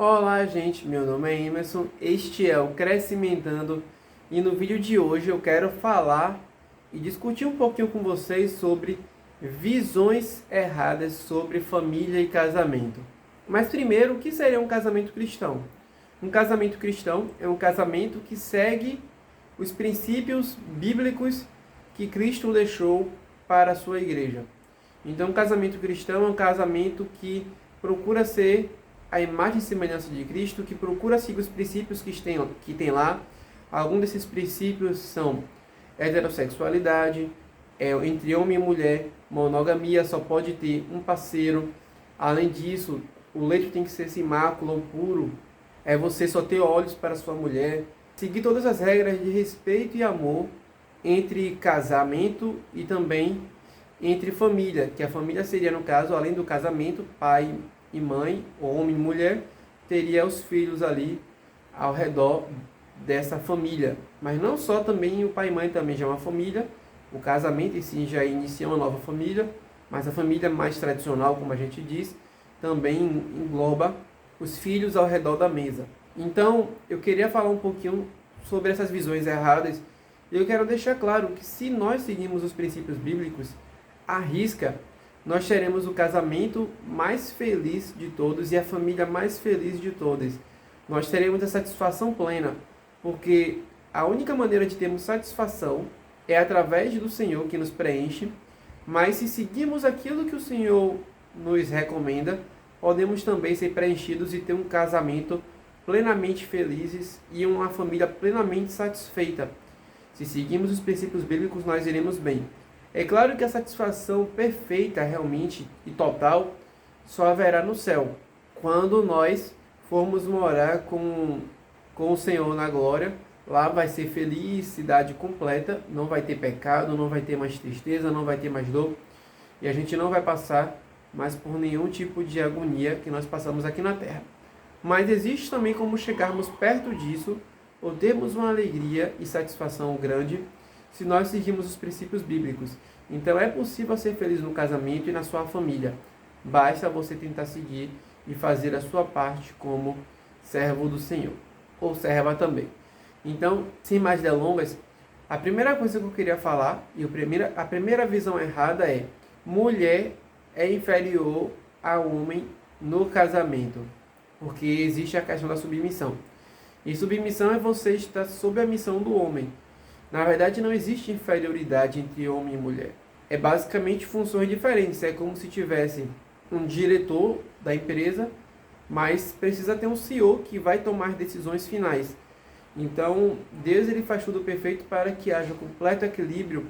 Olá, gente, meu nome é Emerson, este é o Crescimentando e no vídeo de hoje eu quero falar e discutir um pouquinho com vocês sobre visões erradas sobre família e casamento. Mas primeiro, o que seria um casamento cristão? Um casamento cristão é um casamento que segue os princípios bíblicos que Cristo deixou para a sua igreja. Então, um casamento cristão é um casamento que procura ser a imagem e semelhança de Cristo, que procura seguir os princípios que tem lá. Alguns desses princípios são heterossexualidade, entre homem e mulher, monogamia, só pode ter um parceiro. Além disso, o leito tem que ser sem mácula ou puro, você só ter olhos para sua mulher. Seguir todas as regras de respeito e amor entre casamento e também entre família, que a família seria, no caso, além do casamento, pai e mãe, homem e mulher, teria os filhos ali ao redor dessa família. Mas não só, também o pai e mãe também já é uma família, o casamento em si já inicia uma nova família, mas a família mais tradicional, como a gente diz, também engloba os filhos ao redor da mesa. Então, eu queria falar um pouquinho sobre essas visões erradas, e eu quero deixar claro que se nós seguimos os princípios bíblicos à risca, nós teremos o casamento mais feliz de todos e a família mais feliz de todas. Nós teremos a satisfação plena, porque a única maneira de termos satisfação é através do Senhor que nos preenche, mas se seguirmos aquilo que o Senhor nos recomenda, podemos também ser preenchidos e ter um casamento plenamente felizes e uma família plenamente satisfeita. Se seguirmos os princípios bíblicos, nós iremos bem. É claro que a satisfação perfeita, realmente e total, só haverá no céu, quando nós formos morar com o Senhor na glória. Lá vai ser felicidade completa, não vai ter pecado, não vai ter mais tristeza, não vai ter mais dor, e a gente não vai passar mais por nenhum tipo de agonia que nós passamos aqui na terra. Mas existe também como chegarmos perto disso, ou termos uma alegria e satisfação grande, se nós seguirmos os princípios bíblicos. Então é possível ser feliz no casamento e na sua família. Basta você tentar seguir e fazer a sua parte como servo do Senhor, ou serva também. Então, sem mais delongas, a primeira coisa que eu queria falar, e a primeira visão errada é: mulher é inferior a homem no casamento, porque existe a questão da submissão. E submissão é você estar sob a missão do homem. Na verdade, não existe inferioridade entre homem e mulher. É basicamente funções diferentes. É como se tivesse um diretor da empresa, mas precisa ter um CEO que vai tomar decisões finais. Então, Deus ele faz tudo perfeito para que haja completo equilíbrio.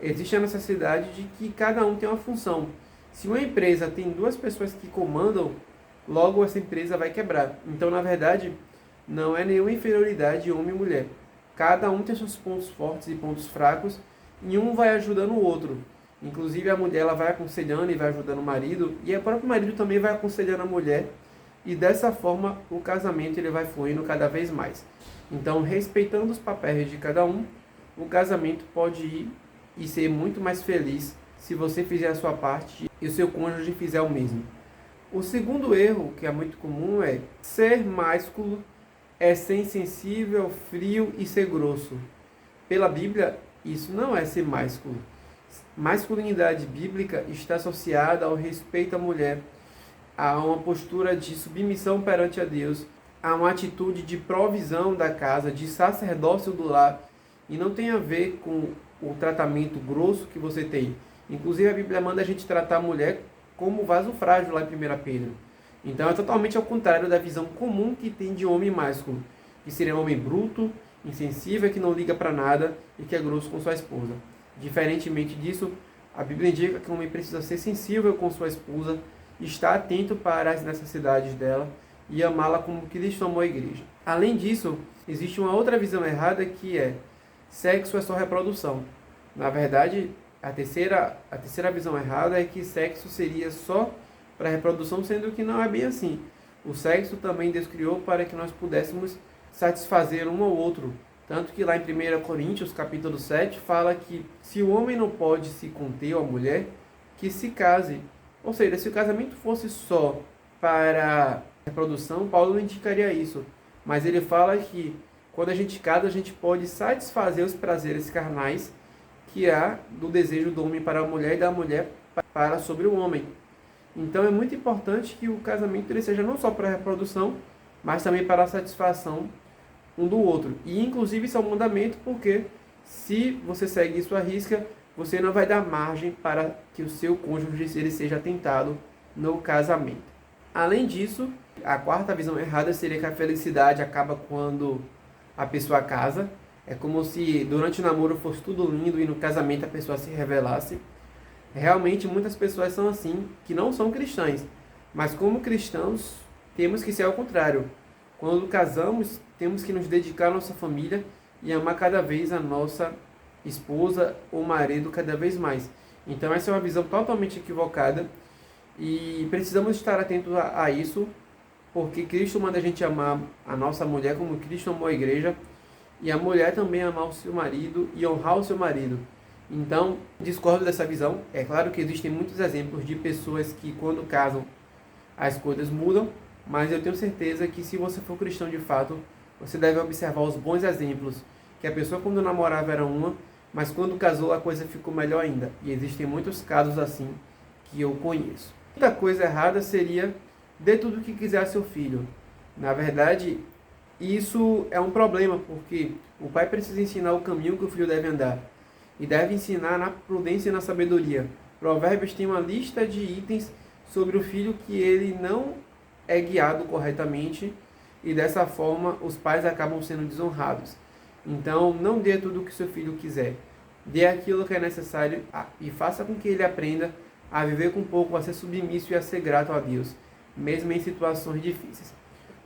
Existe a necessidade de que cada um tenha uma função. Se uma empresa tem duas pessoas que comandam, logo essa empresa vai quebrar. Então, na verdade, não é nenhuma inferioridade homem e mulher. Cada um tem seus pontos fortes e pontos fracos, e um vai ajudando o outro. Inclusive a mulher ela vai aconselhando e vai ajudando o marido, e o próprio marido também vai aconselhando a mulher, e dessa forma o casamento ele vai fluindo cada vez mais. Então, respeitando os papéis de cada um, o casamento pode ir e ser muito mais feliz se você fizer a sua parte e o seu cônjuge fizer o mesmo. O segundo erro, que é muito comum, é ser másculo é ser insensível, frio e ser grosso. Pela Bíblia, isso não é ser másculo. Masculinidade bíblica está associada ao respeito à mulher, a uma postura de submissão perante a Deus, a uma atitude de provisão da casa, de sacerdócio do lar, e não tem a ver com o tratamento grosso que você tem. Inclusive a Bíblia manda a gente tratar a mulher como vaso frágil lá em 1 Pedro. Então é totalmente ao contrário da visão comum que tem de homem másculo, que seria um homem bruto, insensível, que não liga para nada e que é grosso com sua esposa. Diferentemente disso, a Bíblia indica que o homem precisa ser sensível com sua esposa, estar atento para as necessidades dela e amá-la como Cristo amou a igreja. Além disso, existe uma outra visão errada que é: sexo é só reprodução. Na verdade, a terceira visão errada é que sexo seria só para reprodução, sendo que não é bem assim. O sexo também Deus criou para que nós pudéssemos satisfazer um ao outro. Tanto que lá em 1 Coríntios, capítulo 7, fala que se o homem não pode se conter, ou a mulher, que se case. Ou seja, se o casamento fosse só para reprodução, Paulo não indicaria isso. Mas ele fala que quando a gente casa, a gente pode satisfazer os prazeres carnais que há do desejo do homem para a mulher e da mulher para sobre o homem. Então é muito importante que o casamento ele seja não só para a reprodução, mas também para a satisfação um do outro. E inclusive isso é um mandamento, porque se você segue isso à risca, você não vai dar margem para que o seu cônjuge ele seja tentado no casamento. Além disso, a quarta visão errada seria que a felicidade acaba quando a pessoa casa. É como se durante o namoro fosse tudo lindo e no casamento a pessoa se revelasse. Realmente muitas pessoas são assim, que não são cristãs. Mas como cristãos, temos que ser ao contrário. Quando casamos, temos que nos dedicar à nossa família e amar cada vez a nossa esposa ou marido cada vez mais. Então essa é uma visão totalmente equivocada e precisamos estar atentos a isso, porque Cristo manda a gente amar a nossa mulher como Cristo amou a igreja, e a mulher também amar o seu marido e honrar o seu marido. Então, discordo dessa visão. É claro que existem muitos exemplos de pessoas que quando casam as coisas mudam, mas eu tenho certeza que se você for cristão de fato, você deve observar os bons exemplos, que a pessoa quando namorava era uma, mas quando casou a coisa ficou melhor ainda. E existem muitos casos assim que eu conheço. Outra coisa errada seria dê tudo o que quiser a seu filho. Na verdade, isso é um problema, porque o pai precisa ensinar o caminho que o filho deve andar. E deve ensinar na prudência e na sabedoria. Provérbios tem uma lista de itens sobre o filho que ele não é guiado corretamente, e dessa forma os pais acabam sendo desonrados. Então, não dê tudo o que seu filho quiser. Dê aquilo que é necessário e faça com que ele aprenda a viver com pouco, a ser submisso e a ser grato a Deus, mesmo em situações difíceis.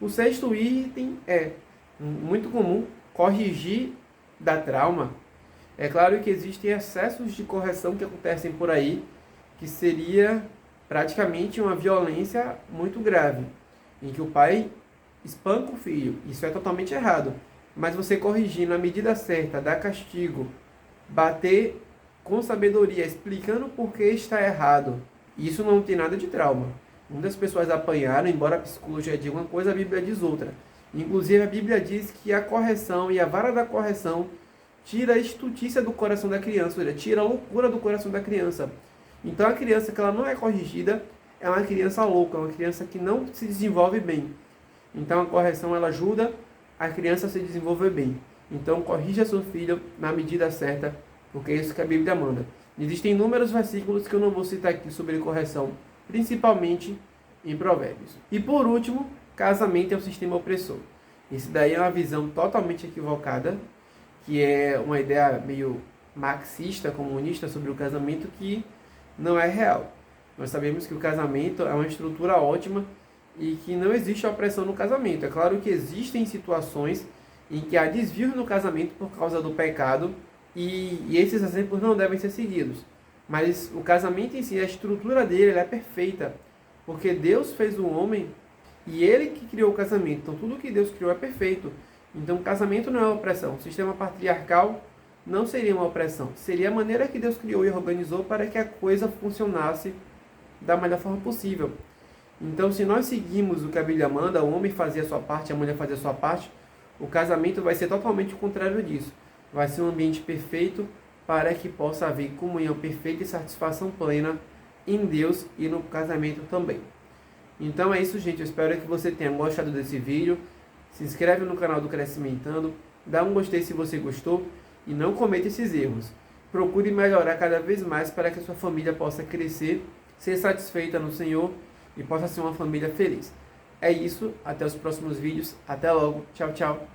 O sexto item é muito comum, corrigir da trauma. É claro que existem excessos de correção que acontecem por aí, que seria praticamente uma violência muito grave, em que o pai espanca o filho. Isso é totalmente errado. Mas você corrigir na medida certa, dar castigo, bater com sabedoria, explicando por que está errado, isso não tem nada de trauma. Muitas pessoas apanharam, embora a psicologia diga uma coisa, a Bíblia diz outra. Inclusive a Bíblia diz que a correção e a vara da correção tira a estutícia do coração da criança, ou seja, tira a loucura do coração da criança. Então a criança que ela não é corrigida é uma criança louca, uma criança que não se desenvolve bem. Então a correção ela ajuda a criança a se desenvolver bem. Então corrija seu filho na medida certa, porque é isso que a Bíblia manda. Existem inúmeros versículos que eu não vou citar aqui sobre correção, principalmente em Provérbios. E por último, casamento é um sistema opressor. Isso daí é uma visão totalmente equivocada, que é uma ideia meio marxista, comunista sobre o casamento, que não é real. Nós sabemos que o casamento é uma estrutura ótima e que não existe opressão no casamento. É claro que existem situações em que há desvio no casamento por causa do pecado, e esses exemplos não devem ser seguidos. Mas o casamento em si, a estrutura dele é perfeita, porque Deus fez o homem e ele que criou o casamento. Então tudo que Deus criou é perfeito. Então o casamento não é uma opressão. O sistema patriarcal não seria uma opressão. Seria a maneira que Deus criou e organizou para que a coisa funcionasse da melhor forma possível. Então se nós seguimos o que a Bíblia manda, o homem fazia a sua parte, a mulher fazia a sua parte, o casamento vai ser totalmente o contrário disso. Vai ser um ambiente perfeito para que possa haver comunhão perfeita e satisfação plena em Deus e no casamento também. Então é isso, gente. Eu espero que você tenha gostado desse vídeo. Se inscreve no canal do Crescimentando, dá um gostei se você gostou e não cometa esses erros. Procure melhorar cada vez mais para que a sua família possa crescer, ser satisfeita no Senhor e possa ser uma família feliz. É isso. Até os próximos vídeos. Até logo. Tchau, tchau.